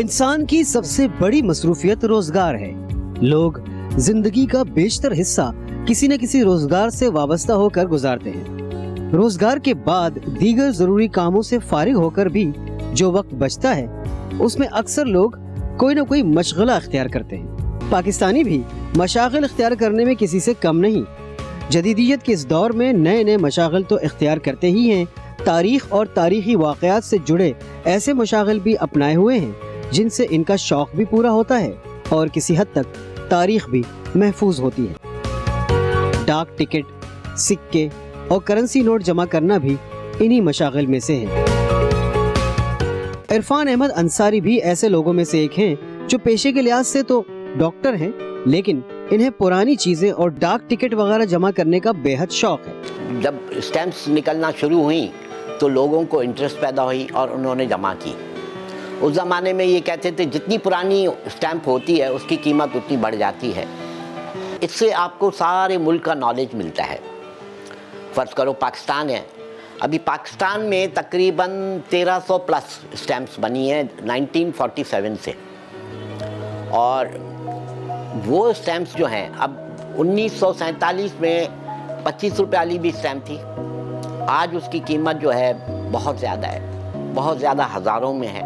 इंसान की सबसे बड़ी मसरूफियत रोजगार है। लोग जिंदगी का बेशतर हिस्सा किसी न किसी रोजगार से वाबस्ता होकर गुजारते हैं। रोजगार के बाद दीगर जरूरी कामों से फारिग होकर भी जो वक्त बचता है उसमें अक्सर लोग कोई न कोई मशगला इख्तियार करते हैं। पाकिस्तानी भी मशागिल इख्तियार करने में किसी से कम नहीं। जदीदियत के इस दौर में नए नए मशागिल तो इख्तियार करते ही हैं, तारीख और तारीखी वाक़यात से जुड़े ऐसे मशागिल भी अपनाए हुए हैं जिनसे इनका शौक भी पूरा होता है और किसी हद तक तारीख भी महफूज होती है। डाक टिकट, सिक्के और करेंसी नोट जमा करना भी इन्हीं मशागिल में से है। इरफान अहमद अंसारी भी ऐसे लोगों में से एक हैं जो पेशे के लिहाज से तो डॉक्टर हैं, लेकिन इन्हें पुरानी चीजें और डाक टिकट वगैरह जमा करने का बेहद शौक है। जब स्टैम्प्स निकलना शुरू हुई तो लोगों को इंटरेस्ट पैदा हुई और उन्होंने जमा की। उस ज़माने में ये कहते थे जितनी पुरानी स्टैम्प होती है उसकी कीमत उतनी बढ़ जाती है। इससे आपको सारे मुल्क का नॉलेज मिलता है। फ़र्ज़ करो पाकिस्तान है, अभी पाकिस्तान में तकरीबन 1300 प्लस स्टैम्प्स बनी है 1947 से, और वो स्टैम्प्स जो हैं अब 1947 में 25 रुपये वाली भी स्टैम्प थी, आज उसकी कीमत जो है बहुत ज़्यादा है, बहुत ज़्यादा हज़ारों में है।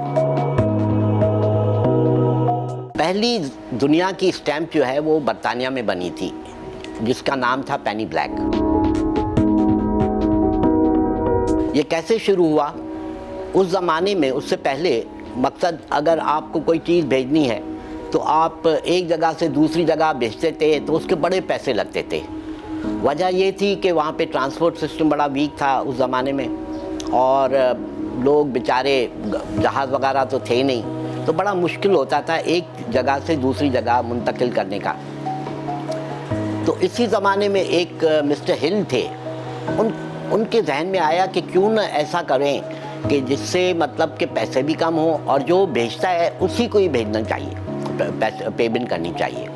पहली दुनिया की स्टैम्प जो है वो बरतानिया में बनी थी जिसका नाम था पेनी ब्लैक। ये कैसे शुरू हुआ? उस ज़माने में, उससे पहले मकसद अगर आपको कोई चीज़ भेजनी है तो आप एक जगह से दूसरी जगह भेजते थे तो उसके बड़े पैसे लगते थे। वजह ये थी कि वहाँ पे ट्रांसपोर्ट सिस्टम बड़ा वीक था उस ज़माने में, और लोग बेचारे जहाज़ वगैरह तो थे नहीं, तो बड़ा मुश्किल होता था एक जगह से दूसरी जगह मुंतकिल करने का। तो इसी ज़माने में एक मिस्टर हिल थे, उनके जहन में आया कि क्यों न ऐसा करें कि जिससे मतलब कि पैसे भी कम हो और जो भेजता है उसी को ही भेजना चाहिए, पेमेंट करनी चाहिए।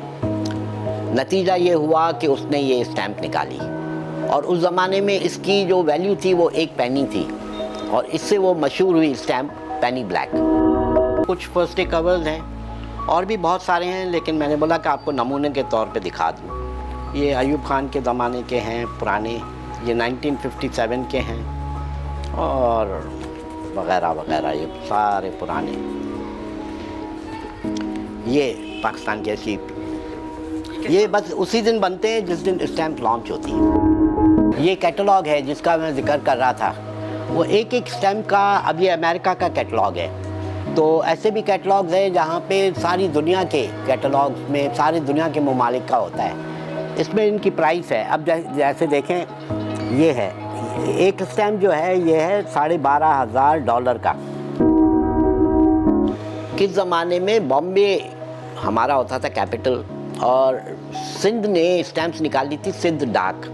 नतीजा ये हुआ कि उसने ये स्टैम्प निकाली, और उस ज़माने में इसकी जो वैल्यू थी वो 1 पेनी थी, और इससे वो मशहूर हुई स्टैम्प पेनी ब्लैक। कुछ फर्स्ट डे कवर्स हैं और भी बहुत सारे हैं, लेकिन मैंने बोला कि आपको नमूने के तौर पे दिखा दूँ। ये अयूब खान के ज़माने के हैं पुराने, ये 1957 के हैं, और वगैरह वगैरह, ये सारे पुराने। ये पाकिस्तान के शीप, ये बस उसी दिन बनते हैं जिस दिन स्टैम्प लॉन्च होती है। ये कैटलॉग है जिसका मैं जिक्र कर रहा था, वो एक एक स्टैम्प का, अब ये अमेरिका का कैटलॉग है, तो ऐसे भी कैटलॉग्स हैं जहाँ पे सारी दुनिया के कैटलॉग्स में सारी दुनिया के ममालिक का होता है। इसमें इनकी प्राइस है, अब जैसे देखें ये है, एक स्टैम्प जो है ये है $12,500 का। किस ज़माने में बॉम्बे हमारा होता था कैपिटल, और सिंध ने स्टैम्प्स निकाली थी, सिंध डाक।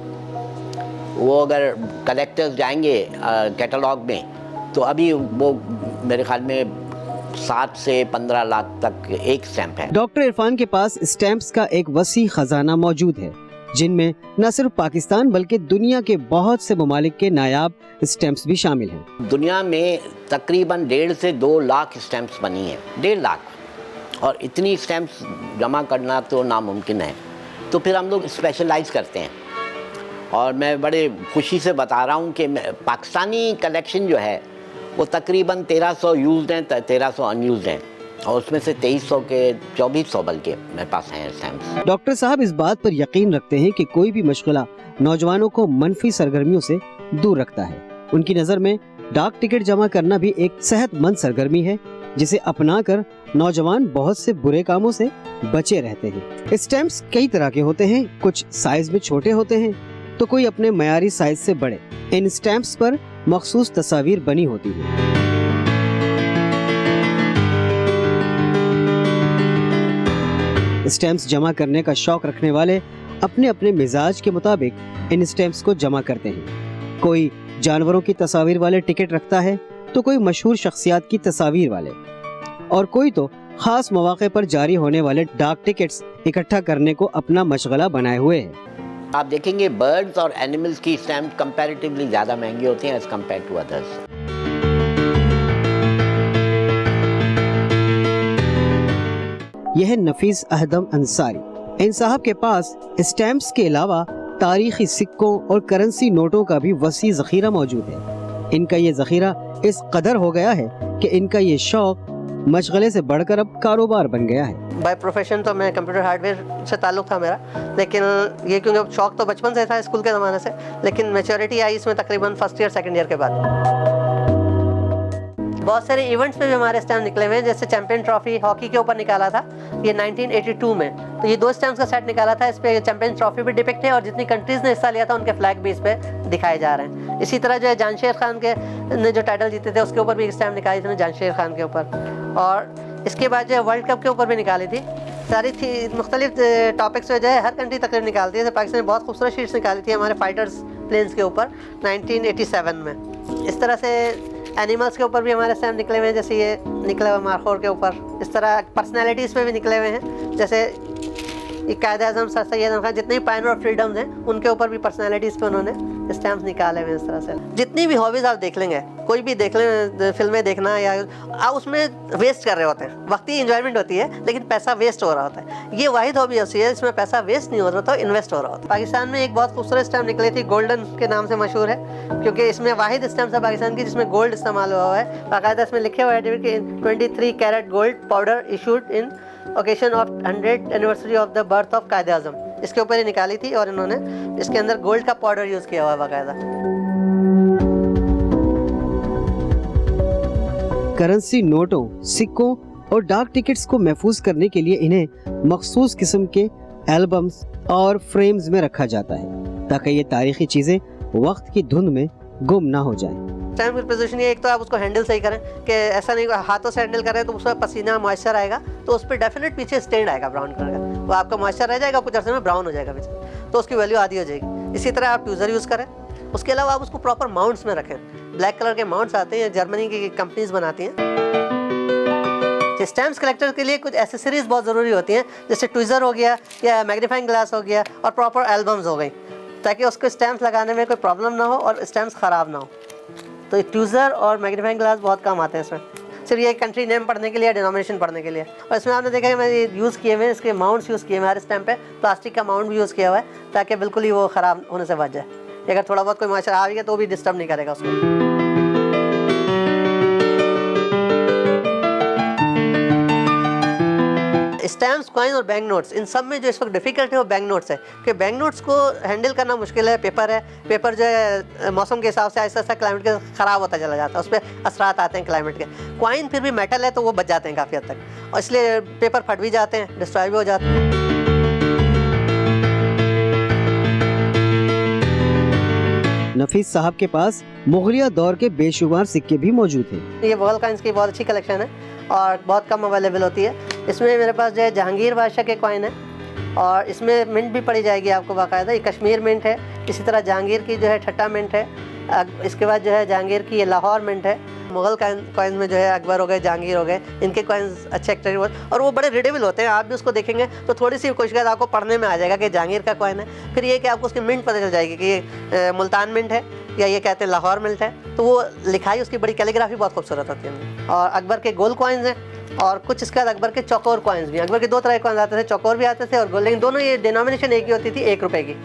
वो अगर कलेक्टर्स जाएंगे कैटलॉग में तो अभी वो मेरे ख्याल में 7 से 15 लाख तक एक स्टैम्प है। डॉक्टर इरफान के पास स्टैम्प्स का एक वसी खजाना मौजूद है, जिनमें न सिर्फ पाकिस्तान बल्कि दुनिया के बहुत से ममालिक के नायाब स्टैम्प्स भी शामिल हैं। दुनिया में तकरीबन 1.5 से 2 लाख स्टैम्प्स बनी हैं, 1.5 लाख, और इतनी स्टैम्प्स जमा करना तो नामुमकिन है। तो फिर हम लोग स्पेशलाइज करते हैं, और मैं बड़े खुशी से बता रहा हूँ कि पाकिस्तानी कलेक्शन जो है वो तकरीबन 1300 यूज्ड हैं, 1300 अनयूज्ड हैं, और उसमें से 2300 के 2400 बल्कि मेरे पास हैं स्टैम्प्स। डॉक्टर साहब इस बात पर यकीन रखते हैं कि कोई भी मशगला नौजवानों को मनफी सरगर्मियों से दूर रखता है। उनकी नज़र में डाक टिकट जमा करना भी एक सेहतमंद सरगर्मी है, जिसे अपनाकर नौजवान बहुत से बुरे कामों से बचे रहते हैं। स्टैम्प्स कई तरह के होते हैं, कुछ साइज में छोटे होते हैं तो कोई अपने मयारी साइज से बड़े। इन स्टैम्प्स पर मखसूस तस्वीर बनी होती है। स्टैम्प्स जमा करने का शौक रखने वाले अपने अपने मिजाज के मुताबिक इन स्टैम्प्स को जमा करते हैं। कोई जानवरों की तस्वीर वाले टिकट रखता है तो कोई मशहूर शख्सियात की तस्वीर वाले, और कोई तो खास मौके पर जारी होने वाले डाक टिकट्स इकट्ठा करने को अपना मशगला बनाए हुए है। आप देखेंगे बर्ड्स और एनिमल्स की स्टैम्प कंपैरेटिवली ज़्यादा महंगी होती हैं एज कम्पेयर टू अदर्स। यह है नफीस अहदम अंसारी। इन साहब के पास स्टैम्प्स के अलावा तारीखी सिक्कों और करेंसी नोटों का भी वसी ज़ख़ीरा मौजूद है। इनका ये ज़ख़ीरा इस कदर हो गया है कि इनका ये शौक मशगले से बढ़कर अब कारोबार बन गया है। बाय प्रोफेशन तो मैं कंप्यूटर हार्डवेयर से ताल्लुक़ था मेरा, लेकिन ये क्योंकि शौक तो बचपन से था स्कूल के ज़माने से, लेकिन मैच्योरिटी आई इसमें तकरीबन फर्स्ट ईयर सेकंड ईयर के बाद। बहुत सारे इवेंट्स में भी हमारे स्टैम्प निकले हुए हैं, जैसे चैंपियन ट्रॉफी हॉकी के ऊपर निकाला था ये 1982 में, तो ये 2 स्टैम्प्स का सेट निकाला था। इस पे चैंपियन ट्रॉफी भी डिपिक्ट है और जितनी कंट्रीज़ ने हिस्सा लिया था उनके फ्लैग भी इस पे दिखाए जा रहे हैं। इसी तरह जो है जानशेर खान के ने जो टाइटल जीते थे उसके ऊपर भी एक स्टैम्प निकाली थी जानशेर खान के ऊपर, और इसके बाद जो है वर्ल्ड कप के ऊपर भी निकाली थी। सारी थी मुख्तलिफ टॉपिक्स में जो है हर कंट्री तकरीबन निकालती है। जैसे पाकिस्तान ने बहुत खूबसूरत शीट्स निकाली थी हमारे फाइटर्स प्लेन्स के ऊपर 1987 में। इस तरह से एनिमल्स के ऊपर भी हमारे स्टैम्प निकले हुए हैं, जैसे ये निकला हुआ मारखोर के ऊपर। इस तरह पर्सनैलिटीज़ पे भी निकले हुए हैं, जैसे कायद-ए-आज़म सर सैयद खान, जितने भी पायनर ऑफ फ्रीडम्स हैं उनके ऊपर भी पर्सनैलिटीज़ पे उन्होंने स्टैम्प्स निकाले हुए हैं। इस तरह से जितनी भी हॉबीज़ आप देख लेंगे, कोई भी देख लें, फिल्में देखना या आप उसमें वेस्ट कर रहे होते हैं, वक्ती इंजॉयमेंट होती है लेकिन पैसा वेस्ट हो रहा होता है। ये वाहिद हॉबी ऐसी है जिसमें पैसा वेस्ट नहीं हो रहा होता, इन्वेस्ट हो रहा होता है। पाकिस्तान में एक बहुत खूबसूरत स्टैम्प निकली थी, गोल्डन के नाम से मशहूर है, क्योंकि इसमें वाहिद स्टैम्प है पाकिस्तान की जिसमें गोल्ड इस्तेमाल हुआ है। बाकायदा इसमें लिखे हुआ है कि 23 carat gold powder issued in occasion of 100th anniversary of the birth of Quaid-e-Azam, इसके ऊपर ही निकाली थी और इन्होंने इसके अंदर गोल्ड का पाउडर यूज़ किया हुआ है बाकायदा। करेंसी नोटों, सिक्कों और डाक टिकट्स को महफूज करने के लिए इन्हें मखसूस किस्म के एल्बम्स और फ्रेम्स में रखा जाता है ताकि ये तारीखी चीजें वक्त की धुंध में गुम ना हो जाएं। स्टैम्प की पोजीशन ये, एक तो आप उसको हैंडल सही करें कि ऐसा नहीं हाथों से हैंडल करें तो उसमें पसीना मॉइस्चर आएगा तो उस पर डेफिनेट पीछे स्टेंड आएगा ब्राउन कलर का, वो आपका मॉइस्चर रह जाएगा, कुछ अर्से में ब्राउन हो जाएगा पीछे, तो उसकी वैल्यू आधी हो जाएगी। इसी तरह आप ट्यूज़र यूज़ करें। उसके अलावा आप उसको प्रॉपर माउंट्स में रखें। ब्लैक कलर के माउंट्स आते हैं, जर्मनी की कंपनीज बनाती हैं। स्टैम्प्स कलेक्टर के लिए कुछ एसेसरीज बहुत ज़रूरी होती हैं, जैसे ट्विज़र हो गया या मैग्नीफाइंग ग्लास हो गया और प्रॉपर एल्बम्स हो गई, ताकि उसको स्टैम्प्स लगाने में कोई प्रॉब्लम ना हो और स्टैम्प्स ख़राब ना हो। तो ट्विज़र और मैग्नीफाइंग ग्लास बहुत काम आते हैं इसमें, सिर्फ ये कंट्री नेम पढ़ने के लिए, डिनोमिनेशन पढ़ने के लिए। और इसमें आपने देखा है मैंने यूज़ किए हुए हैं, इसके माउंट्स यूज़ किए हुए हैं। हर स्टैम्प पे प्लास्टिक का माउंट भी यूज़ किया हुआ है ताकि बिल्कुल ही वो ख़राब होने से बच जाए। अगर थोड़ा बहुत कोई मॉइस्चर आ गया तो भी डिस्टर्ब नहीं करेगा उसको। स्टैम्प्स, कॉइन और बैंक नोट्स, इन सब में जो इस वक्त डिफ़िकल्ट है वो बैंक नोट्स है, कि बैंक नोट्स को हैंडल करना मुश्किल है। पेपर जो है मौसम के हिसाब से आहिस्ता आहिस्ता क्लाइमेट के ख़राब होता चला जाता है, उस पर असरात आते हैं क्लाइमेट के। कॉइन फिर भी मेटल है तो वो बच जाते हैं काफ़ी हद तक, और इसलिए पेपर फट भी जाते हैं, डिस्ट्रॉय भी हो जाते हैं। नफीस साहब के पास मुगलिया दौर के बेशुमार सिक्के भी मौजूद हैं। ये मुगल कॉइन्स की बहुत अच्छी कलेक्शन है और बहुत कम अवेलेबल होती है। इसमें मेरे पास जो है जहांगीर बादशाह के कॉइन है और इसमें मिंट भी पड़ी जाएगी आपको बाकायदा। ये कश्मीर मिंट है, इसी तरह जहांगीर की जो है ठट्टा मिंट है, इसके बाद जो है जहांगीर की ये लाहौर मिंट है। मुगल कॉइन्स में जो है अकबर हो गए, जहांगीर हो गए, इनके कॉइन्स अच्छे एक्टिव और वो बड़े रीडेबल होते हैं। आप भी उसको देखेंगे तो थोड़ी सी कोशिश आपको पढ़ने में आ जाएगा कि जहांगीर का कॉइन है। फिर ये कि आपको उसकी मिंट पता चल जाएगी कि ये मुल्तान मिंट है या ये कहते हैं लाहौर मिंट है, तो वो लिखाई उसकी बड़ी कैलीग्राफी बहुत खूबसूरत होती है। और अकबर के गोल कॉइन्स हैं और कुछ इसके बाद अकबर के चौकोर कॉइन्स भी। अकबर के 2 तरह के कॉइन्स आते थे, चौकोर भी आते थे और गोल, लेकिन दोनों ये डिनोमिनेशन एक ही होती थी, 1 रुपये की।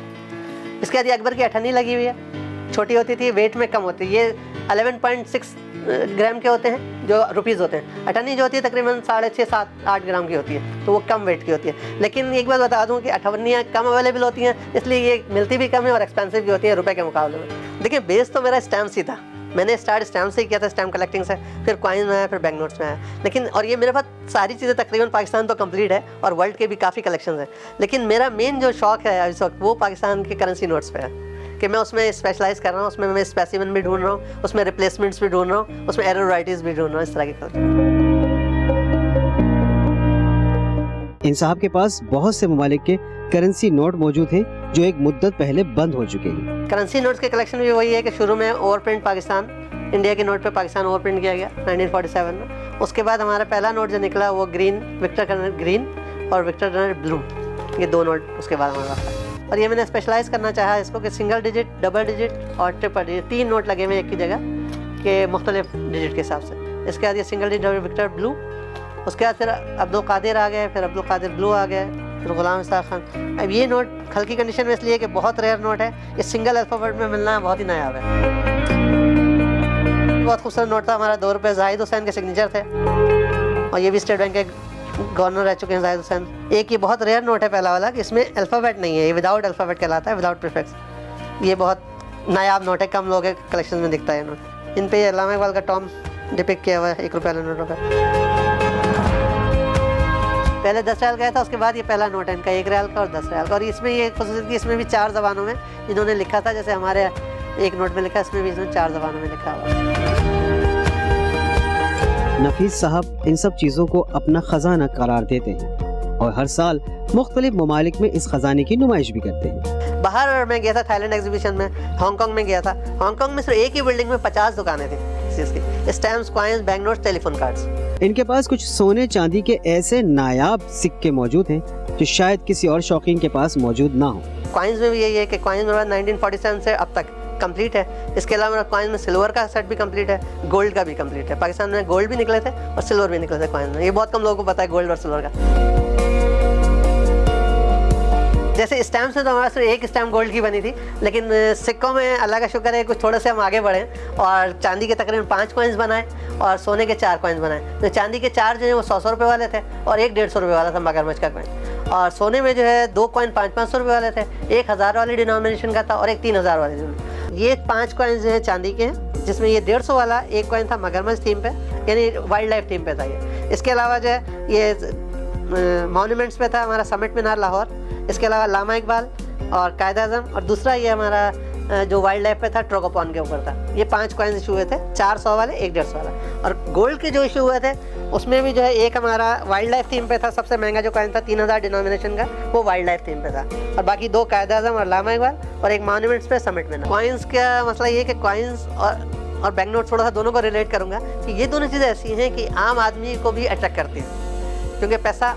इसके बाद ये अकबर की अठन्नी लगी हुई है, छोटी होती थी, वेट में कम होती है। ये 11.6 ग्राम के होते हैं जो रुपीज़ होते हैं। अठन्नी जो होती है तकरीबन 6.5, 7, 8 ग्राम की होती है, तो वो कम वेट की होती है। लेकिन एक बात बता दूं कि अठन्नियाँ कम अवेलेबल होती हैं, इसलिए ये मिलती भी कम है और एक्सपेंसिव भी होती है रुपए के मुकाबले में। देखिए बेस तो मेरा स्टैम्प्स ही था, मैंने स्टार्ट स्टैम्प से ही किया था, स्टैम्प कलेक्टिंग से, फिर कॉइन में आया, फिर बैंक नोट्स में आया। लेकिन और ये मेरे पास सारी चीज़ें तकरीबन पाकिस्तान तो कंप्लीट है और वर्ल्ड के भी काफ़ी कलेक्शंस हैं। लेकिन मेरा मेन जो शौक़ है इस वक्त वो पाकिस्तान के करेंसी नोट्स पे है कि मैं उसमें स्पेशलाइज कर रहा हूँ, उसमें मैं स्पेसिमेन भी ढूंढ रहा हूँ, उसमें रिप्लेसमेंट्स भी ढूंढ रहा हूँ, उसमें एरर वैराइटीज़ भी ढूंढ रहा हूँ, इस तरह की। इन साहब के पास बहुत से ममालिक के करेंसी नोट मौजूद हैं जो एक मुद्दत पहले बंद हो चुके हैं। करेंसी नोट्स के कलेक्शन भी वही है कि शुरू में ओवरप्रिंट पाकिस्तान, इंडिया के नोट पे पाकिस्तान ओवरप्रिंट किया गया 1947 में। उसके बाद हमारा पहला नोट जो निकला वो ग्रीन, विक्टर कर्नल ग्रीन और विक्टर कर्नल ब्लू, ये 2 नोट उसके बाद हमारे पास। और ये मैंने स्पेशलाइज करना चाहा इसको कि सिंगल डिजिट, डबल डिजिट और ट्रिपल डिजिट, 3 नोट लगे हुए एक की जगह के मुख्तलिफ डिजिट के हिसाब से। इसके बाद ये सिंगल डिजिट विक्टर ब्लू उसके बाद फिर अब्दुल कादिर आ गए, फिर अब्दुल कादिर ब्लू आ गए, फिर गुलाम इसाक खान। अब ये नोट हल्की कंडीशन में इसलिए कि बहुत रेयर नोट है, ये सिंगल अल्फ़ाबेट में मिलना बहुत ही नायाब है। बहुत खूबसूरत नोट था हमारा, 2 रुपये, जाहिद हुसैन के सिग्नेचर थे, और ये भी स्टेट बैंक के गवर्नर रह चुके हैं जाहिद हुसैन। एक ये बहुत रेयर नोट है पहला वाला कि इसमें अल्फ़ाबेट नहीं है, ये विदाउट अल्फ़ाबेट कहलाता है, विदाउट प्रीफिक्स। ये बहुत नायाब नोट है, कम लोगों के कलेक्शन में दिखता है ये नोट। इन पे अल्लामा इकबाल का टॉम डिपिक्ट किया हुआ है 1 रुपये वाले नोटों पर। पहले 10 रियाल का था, उसके बाद ये पहला नोट है इनका 1 रियाल का और 10 रियाल का। और इसमें ये खुसूसियत की इसमें भी 4 ज़बानों में इन्होंने लिखा था, जैसे हमारे एक नोट में लिखा, इसमें भी इसमें 4 ज़बानों में लिखा हुआ है। नफीस साहब इन सब चीज़ों को अपना ख़जाना करार देते हैं और हर साल मुख्तलिफ ममालिक में इस ख़जाने की नुमाइश भी करते हैं। बाहर मैं गया था थाईलैंड एग्जीबिशन में, हांगकांग में गया था। हांगकांग में सिर्फ एक ही बिल्डिंग में 50 दुकानें थी इस चीज़ की, stamps, coins, bank notes, telephone cards. इनके पास कुछ सोने चांदी के ऐसे नायाब सिक्के मौजूद हैं जो शायद किसी और शौकीन के पास मौजूद ना हो। कॉइन्स में भी यही है कि कॉइन्स मेरे पास 1947 से अब तक कंप्लीट है। इसके अलावा मेरा कॉइन में सिल्वर का सेट भी कंप्लीट है, गोल्ड का भी कंप्लीट है। पाकिस्तान में गोल्ड भी निकले थे और सिल्वर भी निकले थे कॉइन में, ये बहुत कम लोगों को पता है गोल्ड और सिल्वर का। जैसे स्टैम्प्स में तो हमारे सिर्फ एक स्टैम्प गोल्ड की बनी थी, लेकिन सिक्कों में अल्लाह का शुक्र है कुछ थोड़े से हम आगे बढ़े और चांदी के तकरीबन 5 कॉइन्स बनाए और सोने के 4 कॉइन्स बनाए। तो चांदी के 4 जो है वो 100 रुपये वाले थे और एक 150 रुपये वाला था मगरमच्छ का कॉइन, और सोने में जो है 2 कॉइन 500-500 रुपये वाले थे, एक 1000 वाली डिनोमिनेशन का था और एक 3000 वाली। ये 5 कॉइन्स जो है चांदी के हैं, जिसमें ये 150 वाला एक कॉइन था मगरमच्छ थीम पे, यानी वाइल्ड लाइफ थीम पे था ये। इसके अलावा जो है ये मॉन्यूमेंट्स पे था हमारा समिट मीनार लाहौर, इसके अलावा अल्लामा इकबाल और कायद आज़म, और दूसरा ये हमारा जो वाइल्ड लाइफ पे था ट्रोकोपॉन के ऊपर था। ये 5 कॉइन्स इशू हुए थे, 400 वाले, एक 150 वाला। और गोल्ड के जो इशू हुए थे उसमें भी जो है एक हमारा वाइल्ड लाइफ थीम पे था, सबसे महंगा जो कॉइन था 3000 डिनोमिनेशन का, वो वाइल्ड लाइफ थीम पे था, और बाकी 2 कायद आज़म और अल्लामा इकबाल और एक मॉन्यूमेंट्स पे समिट मीनार। कॉइन्स का मसला ये है कि कॉइन्स और बैंक नोट थोड़ा सा दोनों को रिलेट करूँगा कि ये दोनों चीज़ें ऐसी हैं कि आम आदमी को भी अट्रैक्ट करती हैं, क्योंकि पैसा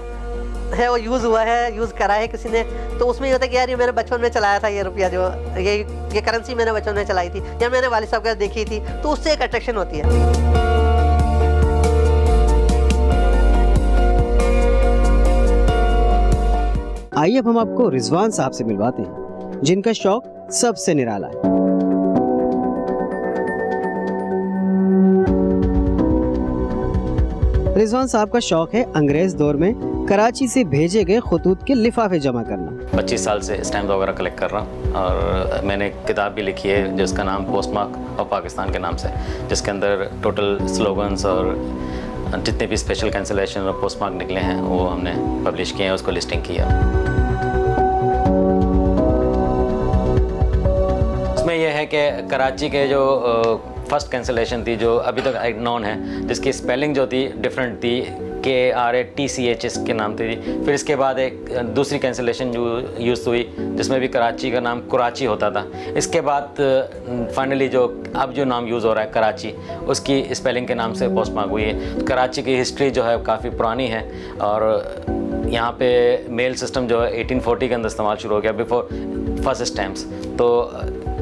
है वो यूज़ हुआ है, यूज़ करा है किसी ने, तो उसमें ये होता है कि यार ये मैंने बचपन में चलाया था, ये रुपया जो ये करेंसी मैंने बचपन में चलाई थी या मैंने वालिद साहब के साथ देखी थी, तो उससे एक अट्रैक्शन होती है। आइए अब हम आपको रिजवान साहब से मिलवाते हैं, जिनका शौक सबसे निराला है। रिजवान साहब का शौक है अंग्रेज दौर में कराची से भेजे गए खतूत के लिफाफे जमा करना। 25 साल से स्टैम्प वगैरह कलेक्ट कर रहा हूँ, और मैंने एक किताब भी लिखी है जिसका नाम पोस्टमार्क ऑफ पाकिस्तान के नाम से, जिसके अंदर टोटल स्लोगन्स और जितने भी स्पेशल कैंसिलेशन और पोस्टमार्क निकले हैं वो हमने पब्लिश किए हैं, उसको लिस्टिंग किया। उसमें यह है कि कराची के जो फर्स्ट कैंसिलेशन थी जो अभी तक नॉन है, जिसकी स्पेलिंग जो थी डिफरेंट थी, KRATCH के नाम थी। फिर इसके बाद एक दूसरी कैंसिलेशन जो यूज़ हुई जिसमें भी कराची का नाम कराची होता था। इसके बाद फाइनली जो अब जो नाम यूज़ हो रहा है कराची, उसकी स्पेलिंग के नाम से पोस्टमार्क हुई है। कराची की हिस्ट्री जो है काफ़ी पुरानी है, और यहाँ पे मेल सिस्टम जो है 1840 के अंदर इस्तेमाल शुरू हो गया, बिफोर फर्स्ट स्टैम्प्स। तो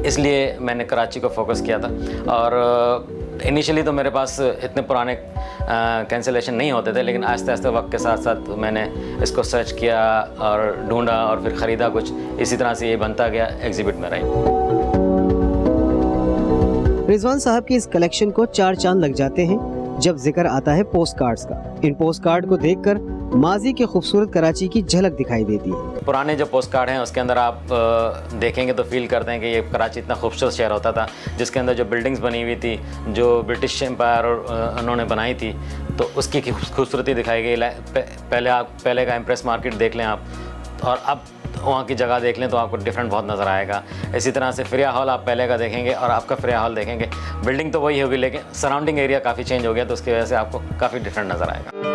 इसलिए मैंने कराची को फोकस किया था, और इनिशियली तो मेरे पास इतने पुराने कैंसिलेशन नहीं होते थे, लेकिन आहिस्ते आहिस्ते वक्त के साथ साथ मैंने इसको सर्च किया और ढूंढा और फिर ख़रीदा कुछ। इसी तरह से ये बनता गया, एग्जिबिट में रही। रिजवान साहब की इस कलेक्शन को 4 चांद लग जाते हैं जब जिक्र आता है पोस्ट कार्ड्स का। इन पोस्ट कार्ड को देखकर माजी के खूबसूरत कराची की झलक दिखाई देती है। पुराने जो पोस्ट कार्ड हैं उसके अंदर आप देखेंगे तो फील करते हैं कि ये कराची इतना खूबसूरत शहर होता था, जिसके अंदर जो बिल्डिंग्स बनी हुई थी जो ब्रिटिश एम्पायर उन्होंने बनाई थी, तो उसकी खूबसूरती दिखाई गई। पहले का एम्प्रेस मार्केट देख लें आप, और अब वहाँ की जगह देख लें तो आपको डिफरेंट बहुत नज़र आएगा। इसी तरह से फ्रिया हॉल आप पहले का देखेंगे और आपका फ्रिया हॉल देखेंगे, बिल्डिंग तो वही होगी लेकिन सराउंडिंग एरिया काफ़ी चेंज हो गया, तो उसकी वजह से आपको काफ़ी डिफरेंट नज़र आएगा।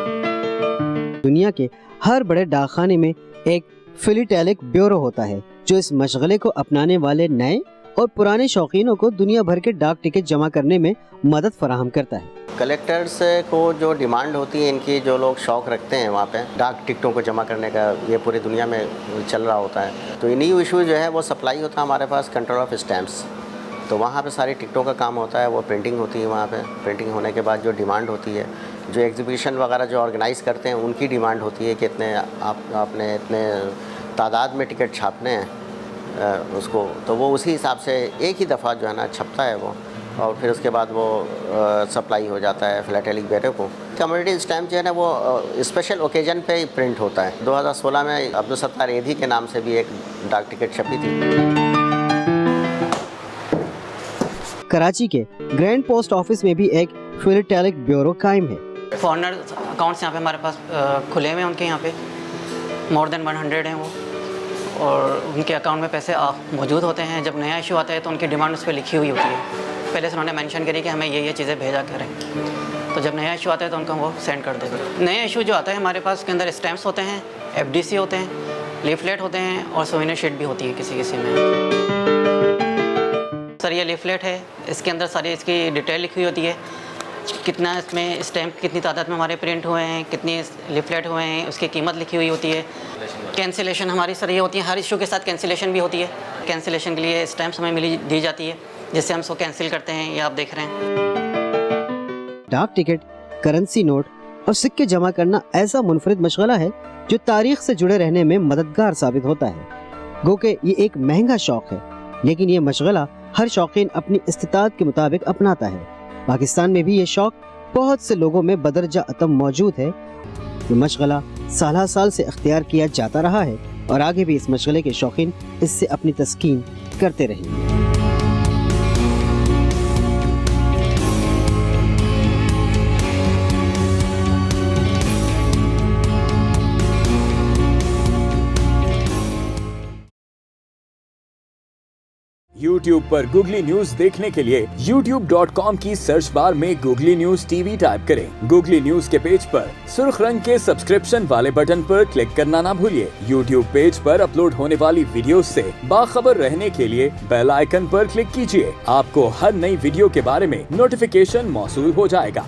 दुनिया के हर बड़े डाकखाने में एक फिलिटेलिक ब्यूरो होता है जो इस मशगले को अपनाने वाले नए और पुराने शौकीनों को दुनिया भर के डाक टिकट जमा करने में मदद फराहम करता है। कलेक्टर्स को जो डिमांड होती है इनकी, जो लोग शौक़ रखते हैं वहाँ पे डाक टिकटों को जमा करने का, ये पूरी दुनिया में चल रहा होता है। तो इन्हीं इशू जो है वो सप्लाई होता है हमारे पास कंट्रोल ऑफ स्टैम्प्स, तो वहाँ पे सारी टिकटों का काम होता है, वो प्रिंटिंग होती है वहाँ पे। प्रिंटिंग होने के बाद जो डिमांड होती है जो एग्जीबिशन वगैरह जो ऑर्गेनाइज़ करते हैं उनकी डिमांड होती है कि इतने आपने इतने तादाद में टिकट छापने हैं उसको, तो वो उसी हिसाब से एक ही दफ़ा जो है ना छपता है वो, और फिर उसके बाद वो सप्लाई हो जाता है फिलाटेलिक ब्यूरो को। कम्युनिटी स्टैम्प जो है ना वो स्पेशल ओकेजन पे ही प्रिंट होता है। 2016 में अब्दुल सत्तार एधी के नाम से भी एक डाक टिकट छपी थी। कराची के ग्रैंड पोस्ट ऑफिस में भी एक फिलाटेलिक ब्यूरो कायम है। फॉरनर अकाउंट्स यहाँ पे हमारे पास खुले हुए हैं, उनके यहाँ पे मोर देन 100 हैं वो, और उनके अकाउंट में पैसे मौजूद होते हैं। जब नया इशू आता है तो उनकी डिमांड उस पर लिखी हुई होती है, पहले से उन्होंने मेंशन करी कि हमें ये चीज़ें भेजा करें, तो जब नया इशू आता है तो उनको वो सेंड कर देते। नया इशू जो आता है हमारे पास के अंदर स्टैम्प्स होते हैं, FDC होते हैं, लीफलेट होते हैं और सोवेनियर शीट भी होती है किसी में। सर ये लीफलेट है, इसके अंदर सारी इसकी डिटेल लिखी हुई होती है, कितना इसमें स्टैम्प कितनी तादाद में हमारे प्रिंट हुए हैं, कितनी लीफलेट हुए हैं, उसकी कीमत लिखी हुई होती है। कैंसिलेशन हमारी सर ये होती है, हर इशू के साथ कैंसिलेशन भी होती है। कैंसिलेशन के लिए स्टैम्प्स हमें दी जाती है, जिससे हम उसको कैंसिल करते हैं, ये आप देख रहे हैं। डाक टिकट, करेंसी नोट और सिक्के जमा करना ऐसा मुनफरिद मशगला है जो तारीख से जुड़े रहने में मददगार साबित होता है। गो के ये एक महंगा शौक है, लेकिन ये मशगला हर शौकीन अपनी इस्तिताअत के मुताबिक अपनाता है। पाकिस्तान में भी ये शौक बहुत से लोगों में बदरजा अतम मौजूद है। ये मशगला साल साल से इख्तियार किया जाता रहा है और आगे भी इस मशगले के शौकीन इससे अपनी तस्कीन करते रहेंगे। YouTube पर गूगली न्यूज देखने के लिए youtube.com की सर्च बार में गूगली न्यूज TV टाइप करें। गूगली न्यूज के पेज पर सुर्ख रंग के सब्सक्रिप्शन वाले बटन पर क्लिक करना ना भूलिए। YouTube पेज पर अपलोड होने वाली वीडियोस से बाखबर रहने के लिए बेल आइकन पर क्लिक कीजिए। आपको हर नई वीडियो के बारे में नोटिफिकेशन मौसूल हो जाएगा।